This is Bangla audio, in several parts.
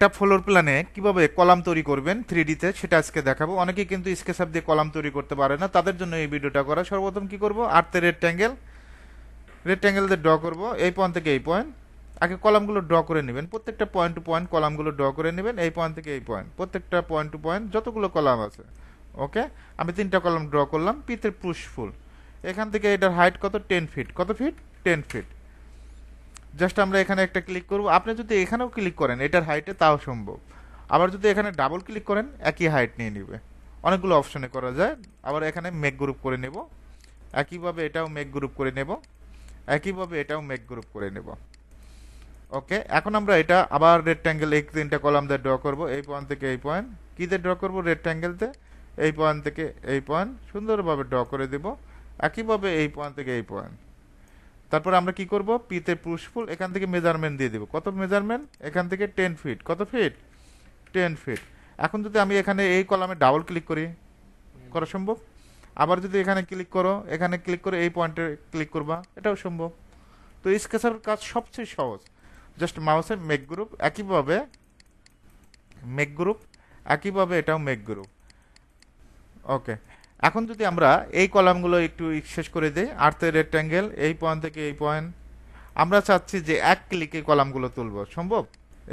একটা ফ্লোর প্ল্যানে কিভাবে কলাম তৈরি করবেন 3D তে সেটা আজকে দেখাবো। অনেকেই কিন্তু স্কেচআপ দিয়ে কলাম তৈরি করতে পারে না, তাদের জন্য এই ভিডিওটা করা। সর্বপ্রথম কি করব, আর্থে রেক্ট্যাঙ্গেল দিয়ে ড্র করব এই পয়েন্ট থেকে এই পয়েন্ট। আগে কলামগুলো ড্র করে নেবেন, প্রত্যেকটা পয়েন্ট টু পয়েন্ট কলামগুলো ড্র করে নেবেন এই পয়েন্ট থেকে এই পয়েন্ট, প্রত্যেকটা পয়েন্ট টু পয়েন্ট যতগুলো কলাম আছে। ওকে, আমি 3টা কলাম ড্র করলাম। পিতে পুশফুল, এখান থেকে এটার হাইট কত, 10 ফিট। কত ফিট? 10 ফিট। জাস্ট আমরা এখানে একটা ক্লিক করব। আপনি যদি এখানেও ক্লিক করেন এটার হাইটে, তাও সম্ভব। আবার যদি এখানে ডাবল ক্লিক করেন একই হাইট নিয়ে নিবে। অনেকগুলো অপশনে করা যায়। আবার এখানে মেক গ্রুপ করে নেব, একইভাবে এটাও মেক গ্রুপ করে নেব, একইভাবে এটাও মেক গ্রুপ করে নেব। ওকে, এখন আমরা এটা আবার রেক্ট্যাঙ্গেল এই 3টা কলাম দিয়ে ড্র করব এই পয়েন্ট থেকে এই পয়েন্ট। কি দিয়ে ড্র করব? রেক্ট্যাঙ্গেলতে এই পয়েন্ট থেকে এই পয়েন্ট সুন্দরভাবে ড্র করে দেব, একইভাবে এই পয়েন্ট থেকে এই পয়েন্ট। তারপর আমরা কি করব, পিতে পুশফুল, এখান থেকে মেজারমেন্ট দিয়ে দেব। কত মেজারমেন্ট? এখান থেকে 10 ফিট। কত ফিট? 10 ফিট। এখন যদি আমি এখানে এই কলামে ডাবল ক্লিক করি, করা সম্ভব। আবার যদি এখানে ক্লিক করো, এখানে ক্লিক করে এই পয়েন্টে ক্লিক করবা, এটাও সম্ভব। তো স্কেচার কাজ সবচেয়ে সহজ। জাস্ট মাউসে মেক গ্রুপ, একইভাবে মেক গ্রুপ, একইভাবে এটাও মেক গ্রুপ। ওকে, এখন যদি আমরা এই কলামগুলো একটু শেষ করে দিই, আর্থের রেক্ট্যাঙ্গেল এই পয়েন্ট থেকে এই পয়েন্ট, আমরা চাচ্ছি যে এক ক্লিকে কলামগুলো তুলব, সম্ভব?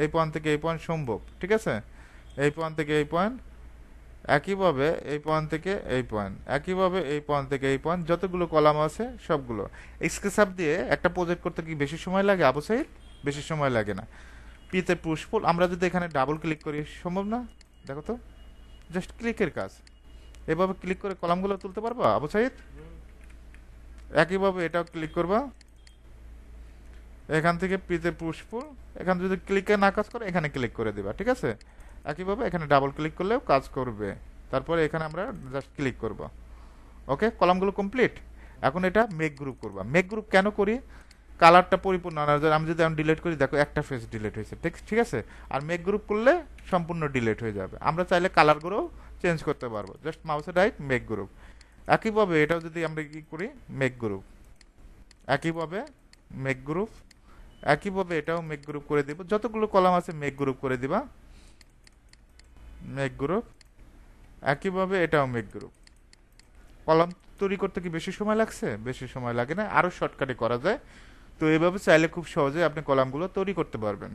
এই পয়েন্ট থেকে এই পয়েন্ট সম্ভব, ঠিক আছে। এই পয়েন্ট থেকে এই পয়েন্ট, একইভাবে এই পয়েন্ট থেকে এই পয়েন্ট, একইভাবে এই পয়েন্ট থেকে এই পয়েন্ট, যতগুলো কলাম আছে সবগুলো। স্কেচআপ দিয়ে একটা প্রজেক্ট করতে কি বেশি সময় লাগে আবু সাইদ? বেশি সময় লাগে না। পিতে পুশফুল, আমরা যদি এখানে ডাবল ক্লিক করি, সম্ভব না? দেখো তো, জাস্ট ক্লিকের কাজ। এভাবে ক্লিক করে কলামগুলো তুলতে পারবা আবু সাইদ? একইভাবে এটাও ক্লিক করবা, এখান থেকে পিতে পুশফুল, এখানে যদি ক্লিকে না কাজ করে এখানে ক্লিক করে দিবা, ঠিক আছে। একইভাবে এখানে ডাবল ক্লিক করলেও কাজ করবে। তারপরে এখানে আমরা জাস্ট ক্লিক করব। ওকে, কলামগুলো কমপ্লিট। এখন এটা মেক গ্রুপ করবা। মেক গ্রুপ কেন করি? কালারটা পরিপূর্ণ আনার জন্য। আমি যদি আমি ডিলিট করি, দেখো একটা ফেস ডিলিট হয়েছে, ঠিক ঠিক আছে। আর মেক গ্রুপ করলে সম্পূর্ণ ডিলিট হয়ে যাবে। আমরা চাইলে কালারগুলো চেঞ্জ করতে পারবো, জাস্ট মাউসে রাইট মেক গ্রুপ। একইভাবে এটাও যদি আমরা কি করি, মেক গ্রুপ, একইভাবে মেক গ্রুপ, একইভাবে এটাও মেক গ্রুপ করে দিব। যতগুলো কলাম আছে মেক গ্রুপ করে দিবা, মেক গ্রুপ, একইভাবে এটাও মেক গ্রুপ। কলাম তৈরি করতে কি বেশি সময় লাগছে? বেশি সময় লাগে না, আরো শর্টকাটে করা যায়। তো এভাবে চাইলে খুব সহজে আপনি কলামগুলো তৈরি করতে পারবেন।